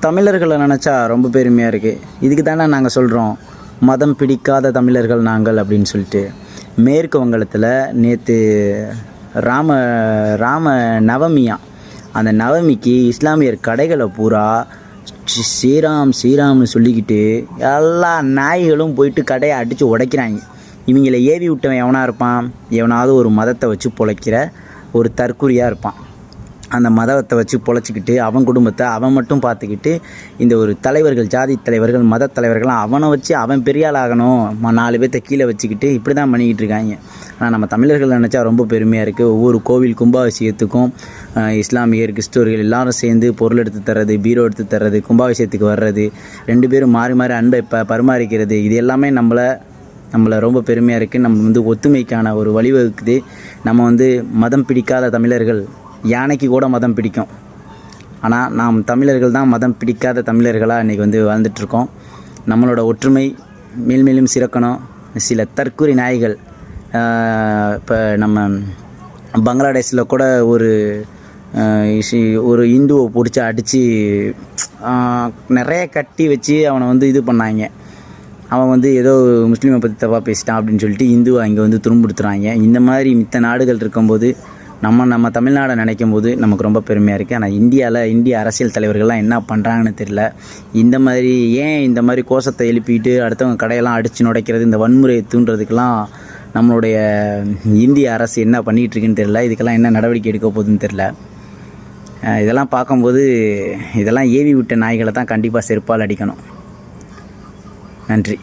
தமிழர்களை நினச்சா ரொம்ப பெருமையாக இருக்குது. இதுக்கு தானே நாங்கள் சொல்கிறோம் மதம் பிடிக்காத தமிழர்கள் நாங்கள் அப்படின்னு சொல்லிட்டு. மேற்கு வங்கத்தில் நேற்று ராம நவமியா. அந்த நவமிக்கு இஸ்லாமியர் கடைகளை பூரா ஸ்ரீராம்னு சொல்லிக்கிட்டு எல்லா நாய்களும் போயிட்டு கடையை அடித்து உடைக்கிறாங்க. இவங்களை ஏவி விட்டவன் எவனாக இருப்பான்? எவனாவது ஒரு மதத்தை வச்சு பொழைக்கிற ஒரு தற்குறியாக இருப்பான். அந்த மதத்தை வச்சு பொழைச்சிக்கிட்டு அவன் குடும்பத்தை அவன் மட்டும் பார்த்துக்கிட்டு இந்த ஒரு தலைவர்கள், ஜாதி தலைவர்கள், மத தலைவர்கள்லாம் அவனை வச்சு அவன் பெரிய ஆள் ஆகணும், 4 பேர்த்த கீழே வச்சுக்கிட்டு இப்படி தான் பண்ணிக்கிட்டு இருக்காங்க. ஆனால் நம்ம தமிழர்கள் நினச்சா ரொம்ப பெருமையாக இருக்குது. ஒவ்வொரு கோவில் கும்பாபிஷேகத்துக்கும் இஸ்லாமியர், கிறிஸ்துவர்கள் எல்லாரும் சேர்ந்து பொருள் எடுத்து தர்றது, பீரோ எடுத்து தர்றது, கும்பாபிஷேகத்துக்கு வர்றது, 2 பேரும் மாறி மாறி அன்பை பரிமாறிக்கிறது, இது எல்லாமே நம்மளை ரொம்ப பெருமையாக இருக்குது. நம்ம ஒத்துமைக்கான ஒரு வழிவகுக்குது. நம்ம மதம் பிடிக்காத தமிழர்கள், யானைக்கு கூட மதம் பிடிக்கும். ஆனால் நாம் தமிழர்கள் தான் மதம் பிடிக்காத தமிழர்களாக இன்றைக்கி வாழ்ந்துட்டுருக்கோம். நம்மளோட ஒற்றுமை மேல்மேலும் சிறக்கணும். சில தற்குறி நாய்கள் இப்போ நம்ம பங்களாதேஷில் கூட ஒரு இந்துவை பிடிச்சி அடித்து நிறைய கட்டி வச்சு அவனை இது பண்ணாங்க. அவன் ஏதோ முஸ்லீமை பற்றி தப்பாக பேசிட்டான் அப்படின்னு சொல்லிட்டு இந்துவை அங்கே துன்புறுத்துறாங்க. இந்த மாதிரி மித்த நாடுகள் இருக்கும்போது நம்ம தமிழ்நாடை நினைக்கும் போது நமக்கு ரொம்ப பெருமையாக இருக்குது. ஆனால் இந்திய அரசியல் தலைவர்கள்லாம் என்ன பண்ணுறாங்கன்னு தெரியல. இந்த மாதிரி கோஷத்தை எழுப்பிட்டு அடுத்தவங்க கடையெல்லாம் அடித்து நுடைக்கிறது, இந்த வன்முறையை தூண்டுறதுக்கெல்லாம் நம்மளுடைய இந்திய அரசு என்ன பண்ணிகிட்ருக்குன்னு தெரியல. இதுக்கெல்லாம் என்ன நடவடிக்கை எடுக்க போகுதுன்னு தெரியல. இதெல்லாம் பார்க்கும்போது இதெல்லாம் ஏவி விட்ட நாய்களை தான் கண்டிப்பாக செருப்பால் அடிக்கணும். நன்றி.